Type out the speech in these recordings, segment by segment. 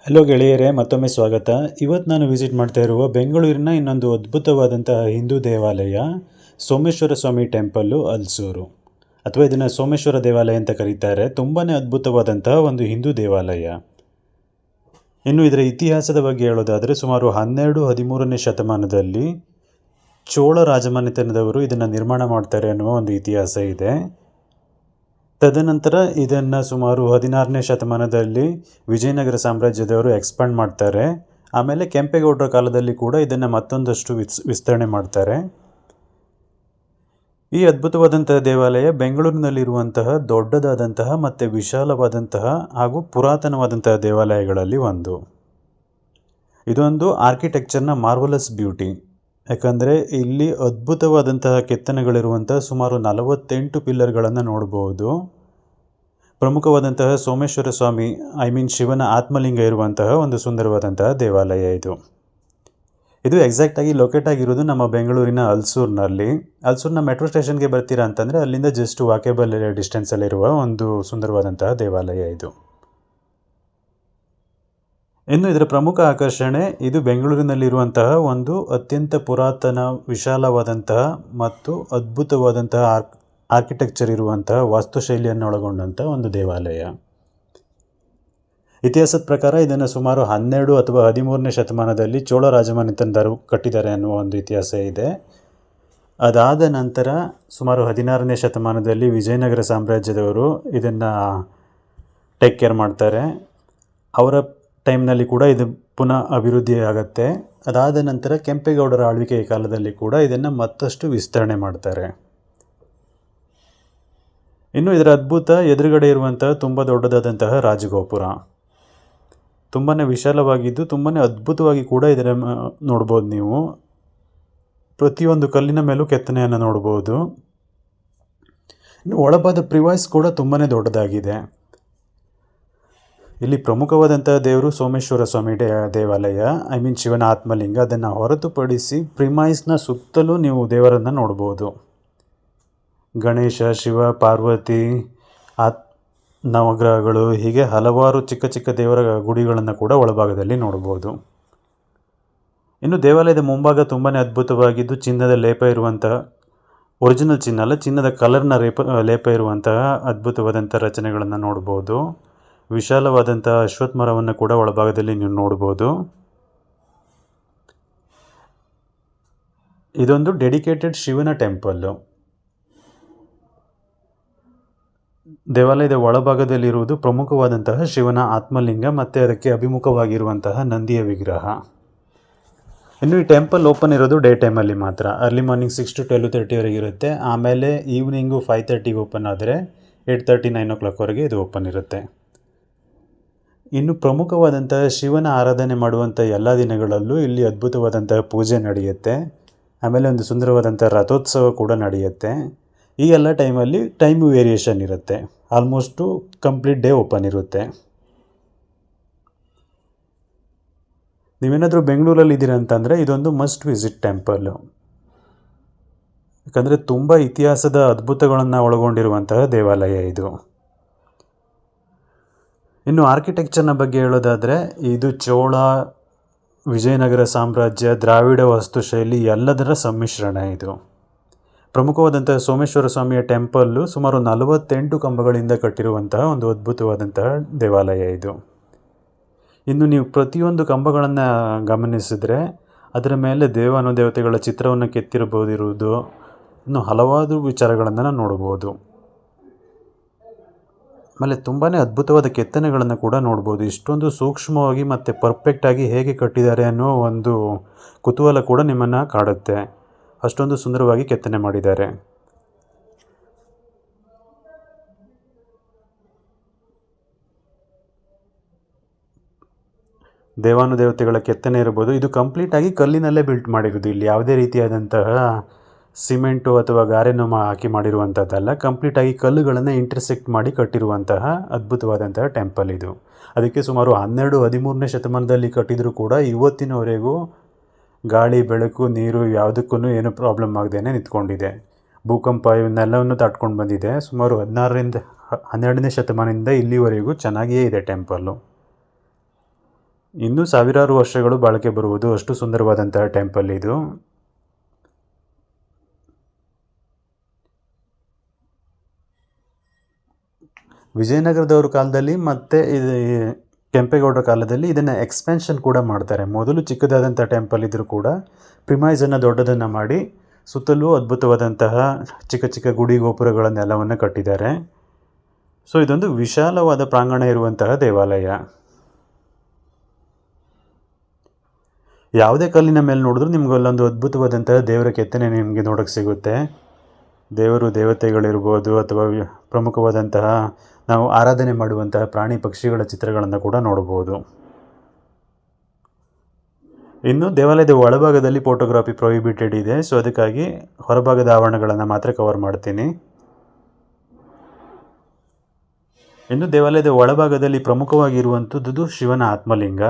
Hello ಗೆಳೆಯರೇ, ಮತ್ತೊಮ್ಮೆ ಸ್ವಾಗತ. ಇವತ್ತು ನಾನು ವಿಸಿಟ್ ಮಾಡ್ತಾ ಇರುವ ಬೆಂಗಳೂರಿನ ಇನ್ನೊಂದು ಅದ್ಭುತವಾದಂತಹ ಹಿಂದೂ ದೇವಾಲಯ ಸೋಮೇಶ್ವರ ಸ್ವಾಮಿ ಟೆಂಪಲ್ಲು ಹಲ್ಸೂರು, ಅಥವಾ ಇದನ್ನು ಸೋಮೇಶ್ವರ ದೇವಾಲಯ ಅಂತ ಕರೀತಾರೆ. ತುಂಬಾ ಅದ್ಭುತವಾದಂತಹ ಒಂದು ಹಿಂದೂ ದೇವಾಲಯ. ಇನ್ನು ಇದರ ಇತಿಹಾಸದ ಬಗ್ಗೆ ಹೇಳೋದಾದರೆ ಸುಮಾರು 12-13ನೇ ಶತಮಾನದಲ್ಲಿ ಚೋಳ ರಾಜಮನೆತನದವರು ಇದನ್ನು ನಿರ್ಮಾಣ ಮಾಡ್ತಾರೆ ಅನ್ನುವ ಒಂದು ಇತಿಹಾಸ ಇದೆ. ತದನಂತರ ಇದನ್ನು ಸುಮಾರು 16ನೇ ಶತಮಾನದಲ್ಲಿ ವಿಜಯನಗರ ಸಾಮ್ರಾಜ್ಯದವರು ಎಕ್ಸ್ಪಾಂಡ್ ಮಾಡ್ತಾರೆ. ಆಮೇಲೆ ಕೆಂಪೇಗೌಡರ ಕಾಲದಲ್ಲಿ ಕೂಡ ಇದನ್ನು ಮತ್ತೊಂದಷ್ಟು ವಿಸ್ತರಣೆ ಮಾಡ್ತಾರೆ. ಈ ಅದ್ಭುತವಾದಂತಹ ದೇವಾಲಯ ಬೆಂಗಳೂರಿನಲ್ಲಿರುವಂತಹ ದೊಡ್ಡದಾದಂತಹ ಮತ್ತು ವಿಶಾಲವಾದಂತಹ ಹಾಗೂ ಪುರಾತನವಾದಂತಹ ದೇವಾಲಯಗಳಲ್ಲಿ ಒಂದು. ಇದೊಂದು ಆರ್ಕಿಟೆಕ್ಚರ್ನ ಮಾರ್ವಲಸ್ ಬ್ಯೂಟಿ. ಯಾಕಂದರೆ ಇಲ್ಲಿ ಅದ್ಭುತವಾದಂತಹ ಕೆತ್ತನೆಗಳಿರುವಂತಹ ಸುಮಾರು 48 ಪಿಲ್ಲರ್ಗಳನ್ನು ನೋಡಬಹುದು. ಪ್ರಮುಖವಾದಂತಹ ಸೋಮೇಶ್ವರ ಸ್ವಾಮಿ ಶಿವನ ಆತ್ಮಲಿಂಗ ಇರುವಂತಹ ಒಂದು ಸುಂದರವಾದಂತಹ ದೇವಾಲಯ ಇದು. ಎಕ್ಸಾಕ್ಟಾಗಿ ಲೊಕೇಟ್ ಆಗಿರೋದು ನಮ್ಮ ಬೆಂಗಳೂರಿನ ಹಲ್ಸೂರಿನಲ್ಲಿ. ಹಲ್ಸೂರಿನ ಮೆಟ್ರೋ ಸ್ಟೇಷನ್ಗೆ ಬರ್ತೀರಾ ಅಂತಂದರೆ ಅಲ್ಲಿಂದ ಜಸ್ಟ್ ವಾಕೇಬಲ್ ಡಿಸ್ಟೆನ್ಸಲ್ಲಿರುವ ಒಂದು ಸುಂದರವಾದಂತಹ ದೇವಾಲಯ ಇದು. ಇನ್ನು ಇದರ ಪ್ರಮುಖ ಆಕರ್ಷಣೆ, ಇದು ಬೆಂಗಳೂರಿನಲ್ಲಿರುವಂತಹ ಒಂದು ಅತ್ಯಂತ ಪುರಾತನ, ವಿಶಾಲವಾದಂತಹ ಮತ್ತು ಅದ್ಭುತವಾದಂತಹ ಆರ್ಕಿಟೆಕ್ಚರ್ ಇರುವಂತಹ ವಾಸ್ತುಶೈಲಿಯನ್ನು ಒಳಗೊಂಡಂಥ ಒಂದು ದೇವಾಲಯ. ಇತಿಹಾಸದ ಪ್ರಕಾರ ಇದನ್ನು ಸುಮಾರು 12 ಅಥವಾ 13ನೇ ಶತಮಾನದಲ್ಲಿ ಚೋಳ ರಾಜಮನೆತನದವರು ಕಟ್ಟಿದ್ದಾರೆ ಅನ್ನುವ ಒಂದು ಇತಿಹಾಸ ಇದೆ. ಅದಾದ ನಂತರ ಸುಮಾರು 16ನೇ ಶತಮಾನದಲ್ಲಿ ವಿಜಯನಗರ ಸಾಮ್ರಾಜ್ಯದವರು ಇದನ್ನು ಟೇಕ್ ಕೇರ್ ಮಾಡ್ತಾರೆ. ಅವರ ಟೈಮ್ನಲ್ಲಿ ಕೂಡ ಇದು ಪುನಃ ಅಭಿವೃದ್ಧಿ ಆಗುತ್ತೆ. ಅದಾದ ನಂತರ ಕೆಂಪೇಗೌಡರ ಆಳ್ವಿಕೆಯ ಕಾಲದಲ್ಲಿ ಕೂಡ ಇದನ್ನು ಮತ್ತಷ್ಟು ವಿಸ್ತರಣೆ ಮಾಡ್ತಾರೆ. ಇನ್ನು ಇದರ ಅದ್ಭುತ, ಎದುರುಗಡೆ ಇರುವಂತಹ ತುಂಬ ದೊಡ್ಡದಾದಂತಹ ರಾಜಗೋಪುರ ತುಂಬಾ ವಿಶಾಲವಾಗಿದ್ದು ತುಂಬಾ ಅದ್ಭುತವಾಗಿ ಕೂಡ ಇದರ ನೋಡ್ಬೋದು. ನೀವು ಪ್ರತಿಯೊಂದು ಕಲ್ಲಿನ ಮೇಲೂ ಕೆತ್ತನೆಯನ್ನು ನೋಡ್ಬೋದು. ಇನ್ನು ಒಳಭಾಗದ ಪ್ರಿವಾಯ್ಸ್ ಕೂಡ ತುಂಬಾ ದೊಡ್ಡದಾಗಿದೆ. ಇಲ್ಲಿ ಪ್ರಮುಖವಾದಂತಹ ದೇವರು ಸೋಮೇಶ್ವರ ಸ್ವಾಮಿ ದೇವಾಲಯ, ಶಿವನ ಆತ್ಮಲಿಂಗ. ಅದನ್ನು ಹೊರತುಪಡಿಸಿ ಪ್ರಿಮೈಸ್ನ ಸುತ್ತಲೂ ನೀವು ದೇವರನ್ನು ನೋಡ್ಬೋದು. ಗಣೇಶ, ಶಿವ, ಪಾರ್ವತಿ, ನವಗ್ರಹಗಳು, ಹೀಗೆ ಹಲವಾರು ಚಿಕ್ಕ ಚಿಕ್ಕ ದೇವರ ಗುಡಿಗಳನ್ನು ಕೂಡ ಒಳಭಾಗದಲ್ಲಿ ನೋಡ್ಬೋದು. ಇನ್ನು ದೇವಾಲಯದ ಮುಂಭಾಗ ತುಂಬಾ ಅದ್ಭುತವಾಗಿದ್ದು, ಚಿನ್ನದ ಲೇಪ ಇರುವಂತಹ, ಒರಿಜಿನಲ್ ಚಿನ್ನ ಅಲ್ಲ, ಚಿನ್ನದ ಕಲರ್ನ ಲೇಪ ಇರುವಂತಹ ಅದ್ಭುತವಾದಂಥ ರಚನೆಗಳನ್ನು ನೋಡ್ಬೋದು. ವಿಶಾಲವಾದಂತಹ ಅಶ್ವತ್ಥ ಮರವನ್ನು ಕೂಡ ಒಳಭಾಗದಲ್ಲಿ ನೀವು ನೋಡ್ಬೋದು. ಇದೊಂದು ಡೆಡಿಕೇಟೆಡ್ ಶಿವನ ಟೆಂಪಲ್ಲು. ದೇವಾಲಯದ ಒಳಭಾಗದಲ್ಲಿರುವುದು ಪ್ರಮುಖವಾದಂತಹ ಶಿವನ ಆತ್ಮಲಿಂಗ ಮತ್ತು ಅದಕ್ಕೆ ಅಭಿಮುಖವಾಗಿರುವಂತಹ ನಂದಿಯ ವಿಗ್ರಹ. ಇನ್ನು ಈ ಟೆಂಪಲ್ ಓಪನ್ ಇರೋದು ಡೇ ಟೈಮಲ್ಲಿ ಮಾತ್ರ. ಅರ್ಲಿ ಮಾರ್ನಿಂಗ್ 6 to 12:30ವರೆಗೆ ಇರುತ್ತೆ. ಆಮೇಲೆ ಈವ್ನಿಂಗು 5:30ಗೆ ಓಪನ್ ಆದರೆ 8:30, 9 o'clockವರೆಗೆ ಇದು ಓಪನ್ ಇರುತ್ತೆ. ಇನ್ನು ಪ್ರಮುಖವಾದಂತಹ ಶಿವನ ಆರಾಧನೆ ಮಾಡುವಂಥ ಎಲ್ಲ ದಿನಗಳಲ್ಲೂ ಇಲ್ಲಿ ಅದ್ಭುತವಾದಂತಹ ಪೂಜೆ ನಡೆಯುತ್ತೆ. ಆಮೇಲೆ ಒಂದು ಸುಂದರವಾದಂಥ ರಥೋತ್ಸವ ಕೂಡ ನಡೆಯುತ್ತೆ. ಈ ಎಲ್ಲ ಟೈಮಲ್ಲಿ ಟೈಮ್ ವೇರಿಯೇಷನ್ ಇರುತ್ತೆ. ಆಲ್ಮೋಸ್ಟು ಕಂಪ್ಲೀಟ್ ಡೇ ಓಪನ್ ಇರುತ್ತೆ. ನೀವೇನಾದರೂ ಬೆಂಗಳೂರಲ್ಲಿ ಇದ್ದೀರಾ ಅಂತಂದರೆ ಇದೊಂದು ಮಸ್ಟ್ ವಿಸಿಟ್ ಟೆಂಪಲ್ಲು. ಯಾಕಂದರೆ ತುಂಬ ಇತಿಹಾಸದ ಅದ್ಭುತಗಳನ್ನು ಒಳಗೊಂಡಿರುವಂತಹ ದೇವಾಲಯ ಇದು. ಇನ್ನು ಆರ್ಕಿಟೆಕ್ಚರ್ನ ಬಗ್ಗೆ ಹೇಳೋದಾದರೆ, ಇದು ಚೋಳ, ವಿಜಯನಗರ ಸಾಮ್ರಾಜ್ಯ, ದ್ರಾವಿಡ ವಾಸ್ತುಶೈಲಿ ಎಲ್ಲದರ ಸಮ್ಮಿಶ್ರಣ ಇದು. ಪ್ರಮುಖವಾದಂತಹ ಸೋಮೇಶ್ವರ ಸ್ವಾಮಿಯ ಟೆಂಪಲ್ಲು ಸುಮಾರು 48 ಕಂಬಗಳಿಂದ ಕಟ್ಟಿರುವಂತಹ ಒಂದು ಅದ್ಭುತವಾದಂತಹ ದೇವಾಲಯ ಇದು. ಇನ್ನು ನೀವು ಪ್ರತಿಯೊಂದು ಕಂಬಗಳನ್ನು ಗಮನಿಸಿದರೆ ಅದರ ಮೇಲೆ ದೇವಾನುದೇವತೆಗಳ ಚಿತ್ರವನ್ನು ಕೆತ್ತಿರಬಹುದಿರುವುದು, ಇನ್ನು ಹಲವಾರು ವಿಚಾರಗಳನ್ನು ನೋಡ್ಬೋದು. ಆಮೇಲೆ ತುಂಬಾ ಅದ್ಭುತವಾದ ಕೆತ್ತನೆಗಳನ್ನು ಕೂಡ ನೋಡ್ಬೋದು. ಇಷ್ಟೊಂದು ಸೂಕ್ಷ್ಮವಾಗಿ ಮತ್ತು ಪರ್ಫೆಕ್ಟಾಗಿ ಹೇಗೆ ಕಟ್ಟಿದ್ದಾರೆ ಅನ್ನೋ ಒಂದು ಕುತೂಹಲ ಕೂಡ ನಿಮ್ಮನ್ನು ಕಾಡುತ್ತೆ. ಅಷ್ಟೊಂದು ಸುಂದರವಾಗಿ ಕೆತ್ತನೆ ಮಾಡಿದ್ದಾರೆ. ದೇವಾನುದೇವತೆಗಳ ಕೆತ್ತನೆ ಇರ್ಬೋದು. ಇದು ಕಂಪ್ಲೀಟಾಗಿ ಕಲ್ಲಿನಲ್ಲೇ ಬಿಲ್ಟ್ ಮಾಡಿರೋದು. ಇಲ್ಲಿ ಯಾವುದೇ ರೀತಿಯಾದಂತಹ ಸಿಮೆಂಟು ಅಥವಾ ಗಾರೆನೋ ಹಾಕಿ ಮಾಡಿರುವಂಥದ್ದಲ್ಲ. ಕಂಪ್ಲೀಟಾಗಿ ಕಲ್ಲುಗಳನ್ನು ಇಂಟರ್ಸೆಕ್ಟ್ ಮಾಡಿ ಕಟ್ಟಿರುವಂತಹ ಅದ್ಭುತವಾದಂತಹ ಟೆಂಪಲ್ ಇದು. ಅದಕ್ಕೆ ಸುಮಾರು 12-13ನೇ ಶತಮಾನದಲ್ಲಿ ಕಟ್ಟಿದರೂ ಕೂಡ ಇವತ್ತಿನವರೆಗೂ ಗಾಳಿ, ಬೆಳಕು, ನೀರು ಯಾವುದಕ್ಕೂ ಏನು ಪ್ರಾಬ್ಲಮ್ ಆಗದೇ ನಿಂತ್ಕೊಂಡಿದೆ. ಭೂಕಂಪ ಇವನ್ನೆಲ್ಲವನ್ನು ದಾಟ್ಕೊಂಡು ಬಂದಿದೆ. ಸುಮಾರು 12ನೇ ಶತಮಾನದಿಂದ ಇಲ್ಲಿವರೆಗೂ ಚೆನ್ನಾಗಿಯೇ ಇದೆ ಟೆಂಪಲ್ಲು. ಇನ್ನೂ ಸಾವಿರಾರು ವರ್ಷಗಳು ಬಾಳಿಕೆ ಬರುವುದು, ಅಷ್ಟು ಸುಂದರವಾದಂತಹ ಟೆಂಪಲ್ ಇದು. ವಿಜಯನಗರದವ್ರ ಕಾಲದಲ್ಲಿ ಮತ್ತು ಇದು ಕೆಂಪೇಗೌಡರ ಕಾಲದಲ್ಲಿ ಇದನ್ನು ಎಕ್ಸ್ಪೆನ್ಷನ್ ಕೂಡ ಮಾಡ್ತಾರೆ. ಮೊದಲು ಚಿಕ್ಕದಾದಂಥ ಟೆಂಪಲ್ ಇದ್ದರೂ ಕೂಡ ಪ್ರಿಮೈಸನ್ನು ದೊಡ್ಡದನ್ನು ಮಾಡಿ ಸುತ್ತಲೂ ಅದ್ಭುತವಾದಂತಹ ಚಿಕ್ಕ ಚಿಕ್ಕ ಗುಡಿ ಗೋಪುರಗಳನ್ನೆಲ್ಲವನ್ನು ಕಟ್ಟಿದ್ದಾರೆ. ಸೊ ಇದೊಂದು ವಿಶಾಲವಾದ ಪ್ರಾಂಗಣ ಇರುವಂತಹ ದೇವಾಲಯ. ಯಾವುದೇ ಕಲ್ಲಿನ ಮೇಲೆ ನೋಡಿದ್ರೂ ನಿಮ್ಗೆ ಅಲ್ಲೊಂದು ಅದ್ಭುತವಾದಂತಹ ದೇವರ ಕೆತ್ತನೆ ನಿಮಗೆ ನೋಡೋಕ್ಕೆ ಸಿಗುತ್ತೆ. ದೇವರು ದೇವತೆಗಳಿರ್ಬೋದು ಅಥವಾ ಪ್ರಮುಖವಾದಂತಹ ನಾವು ಆರಾಧನೆ ಮಾಡುವಂತಹ ಪ್ರಾಣಿ ಪಕ್ಷಿಗಳ ಚಿತ್ರಗಳನ್ನು ಕೂಡ ನೋಡ್ಬೋದು. ಇನ್ನು ದೇವಾಲಯದ ಒಳಭಾಗದಲ್ಲಿ ಫೋಟೋಗ್ರಫಿ ಪ್ರೊಹಿಬಿಟೆಡ್ ಇದೆ. ಸೊ ಅದಕ್ಕಾಗಿ ಹೊರಭಾಗದ ಆವರಣಗಳನ್ನು ಮಾತ್ರ ಕವರ್ ಮಾಡ್ತೀನಿ. ಇನ್ನು ದೇವಾಲಯದ ಒಳಭಾಗದಲ್ಲಿ ಪ್ರಮುಖವಾಗಿರುವಂಥದ್ದು ಶಿವನ ಆತ್ಮಲಿಂಗ.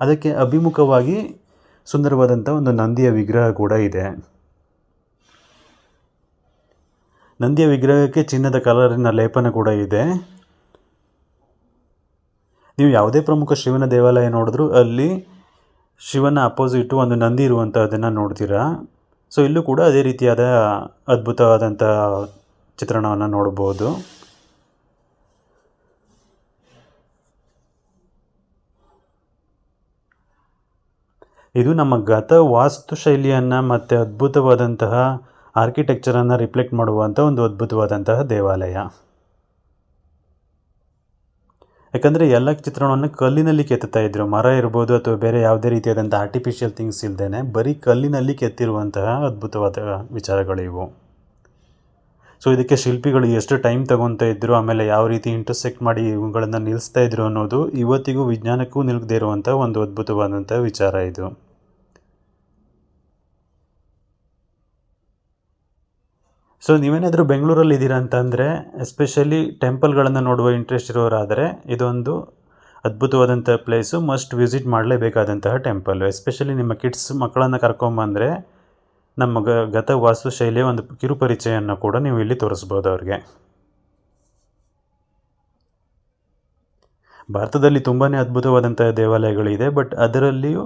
ಅದಕ್ಕೆ ಅಭಿಮುಖವಾಗಿ ಸುಂದರವಾದಂಥ ಒಂದು ನಂದಿಯ ವಿಗ್ರಹ ಕೂಡ ಇದೆ. ನಂದಿಯ ವಿಗ್ರಹಕ್ಕೆ ಚಿನ್ನದ ಕಲರಿನ ಲೇಪನ ಕೂಡ ಇದೆ. ನೀವು ಯಾವುದೇ ಪ್ರಮುಖ ಶಿವನ ದೇವಾಲಯ ನೋಡಿದ್ರೂ ಅಲ್ಲಿ ಶಿವನ ಅಪೋಸಿಟು ಒಂದು ನಂದಿ ಇರುವಂಥದ್ದನ್ನು ನೋಡ್ತೀರಾ. ಸೊ ಇಲ್ಲೂ ಕೂಡ ಅದೇ ರೀತಿಯಾದ ಅದ್ಭುತವಾದಂಥ ಚಿತ್ರಣವನ್ನು ನೋಡ್ಬೋದು. ಇದು ನಮ್ಮ ಗತ ವಾಸ್ತುಶೈಲಿಯನ್ನು ಮತ್ತು ಅದ್ಭುತವಾದಂತಹ ಆರ್ಕಿಟೆಕ್ಚರನ್ನು ರಿಫ್ಲೆಕ್ಟ್ ಮಾಡುವಂಥ ಒಂದು ಅದ್ಭುತವಾದಂತಹ ದೇವಾಲಯ. ಯಾಕಂದರೆ ಎಲ್ಲ ಚಿತ್ರಣವನ್ನು ಕಲ್ಲಿನಲ್ಲಿ ಕೆತ್ತುತ್ತಾ ಇದ್ದರು. ಮರ ಇರ್ಬೋದು ಅಥವಾ ಬೇರೆ ಯಾವುದೇ ರೀತಿಯಾದಂಥ ಆರ್ಟಿಫಿಷಿಯಲ್ ಥಿಂಗ್ಸ್ ಇಲ್ಲದೇ ಬರೀ ಕಲ್ಲಿನಲ್ಲಿ ಕೆತ್ತಿರುವಂತಹ ಅದ್ಭುತವಾದ ವಿಚಾರಗಳಿವು. ಸೊ ಇದಕ್ಕೆ ಶಿಲ್ಪಿಗಳು ಎಷ್ಟು ಟೈಮ್ ತಗೊತಾ ಇದ್ದರು, ಆಮೇಲೆ ಯಾವ ರೀತಿ ಇಂಟರ್ಸೆಕ್ಟ್ ಮಾಡಿ ಇವುಗಳನ್ನು ನಿಲ್ಲಿಸ್ತಾ ಇದ್ರು ಅನ್ನೋದು ಇವತ್ತಿಗೂ ವಿಜ್ಞಾನಕ್ಕೂ ನಿಲ್ಲದೇ ಇರುವಂಥ ಒಂದು ಅದ್ಭುತವಾದಂಥ ವಿಚಾರ ಇದು. ಸೊ ನೀವೇನಾದರೂ ಬೆಂಗಳೂರಲ್ಲಿ ಇದ್ದೀರಾ ಅಂತಂದರೆ, ಎಸ್ಪೆಷಲಿ ಟೆಂಪಲ್ಗಳನ್ನು ನೋಡುವ ಇಂಟ್ರೆಸ್ಟ್ ಇರೋರಾದರೆ ಇದೊಂದು ಅದ್ಭುತವಾದಂಥ ಪ್ಲೇಸು, ಮಸ್ಟ್ ವಿಸಿಟ್ ಮಾಡಲೇಬೇಕಾದಂತಹ ಟೆಂಪಲ್ಲು. ಎಸ್ಪೆಷಲಿ ನಿಮ್ಮ ಕಿಡ್ಸ್ ಮಕ್ಕಳನ್ನು ಕರ್ಕೊಂಬಂದರೆ ನಮ್ಮ ಗತ ವಾಸ್ತುಶೈಲಿಯ ಒಂದು ಕಿರುಪರಿಚಯವನ್ನು ಕೂಡ ನೀವು ಇಲ್ಲಿ ತೋರಿಸ್ಬೋದು ಅವ್ರಿಗೆ. ಭಾರತದಲ್ಲಿ ತುಂಬಾ ಅದ್ಭುತವಾದಂಥ ದೇವಾಲಯಗಳಿದೆ, ಬಟ್ ಅದರಲ್ಲಿಯೂ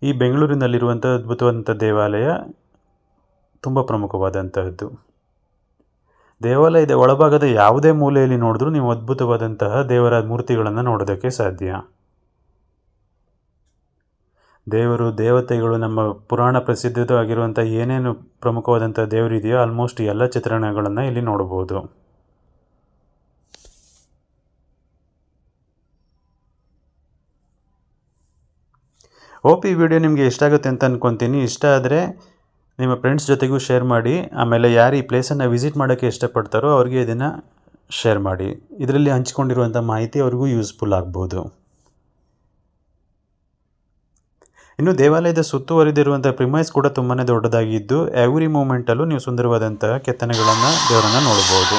ಈ ಬೆಂಗಳೂರಿನಲ್ಲಿರುವಂಥ ಅದ್ಭುತವಾದಂಥ ದೇವಾಲಯ ತುಂಬ ಪ್ರಮುಖವಾದಂತಹದ್ದು. ದೇವಾಲಯದ ಒಳಭಾಗದ ಯಾವುದೇ ಮೂಲೆಯಲ್ಲಿ ನೋಡಿದ್ರೂ ನೀವು ಅದ್ಭುತವಾದಂತಹ ದೇವರ ಮೂರ್ತಿಗಳನ್ನು ನೋಡೋದಕ್ಕೆ ಸಾಧ್ಯ. ದೇವರು ದೇವತೆಗಳು ನಮ್ಮ ಪುರಾಣ ಪ್ರಸಿದ್ಧವಾಗಿರುವಂಥ ಏನೇನು ಪ್ರಮುಖವಾದಂಥ ದೇವರಿದೆಯೋ ಆಲ್ಮೋಸ್ಟ್ ಎಲ್ಲ ಚಿತ್ರಣಗಳನ್ನು ಇಲ್ಲಿ ನೋಡ್ಬೋದು. ಹೋಪ್ ಈ ವಿಡಿಯೋ ನಿಮಗೆ ಇಷ್ಟ ಆಗುತ್ತೆ ಅಂತ ಅಂದ್ಕೊತೀನಿ. ಇಷ್ಟ ಆದರೆ ನಿಮ್ಮ ಫ್ರೆಂಡ್ಸ್ ಜೊತೆಗೂ ಶೇರ್ ಮಾಡಿ. ಆಮೇಲೆ ಯಾರು ಈ ಪ್ಲೇಸನ್ನು ವಿಸಿಟ್ ಮಾಡೋಕ್ಕೆ ಇಷ್ಟಪಡ್ತಾರೋ ಅವ್ರಿಗೆ ಇದನ್ನು ಶೇರ್ ಮಾಡಿ. ಇದರಲ್ಲಿ ಹಂಚಿಕೊಂಡಿರುವಂಥ ಮಾಹಿತಿ ಅವ್ರಿಗೂ ಯೂಸ್ಫುಲ್ ಆಗ್ಬೋದು. ಇನ್ನು ದೇವಾಲಯದ ಸುತ್ತುವರಿದಿರುವಂಥ ಪ್ರಿಮೈಸ್ ಕೂಡ ತುಂಬಾ ದೊಡ್ಡದಾಗಿದ್ದು ಎವ್ರಿ ಮೂಮೆಂಟಲ್ಲೂ ನೀವು ಸುಂದರವಾದಂತಹ ಕೆತ್ತನೆಗಳನ್ನು ದೇವರನ್ನು ನೋಡ್ಬೋದು.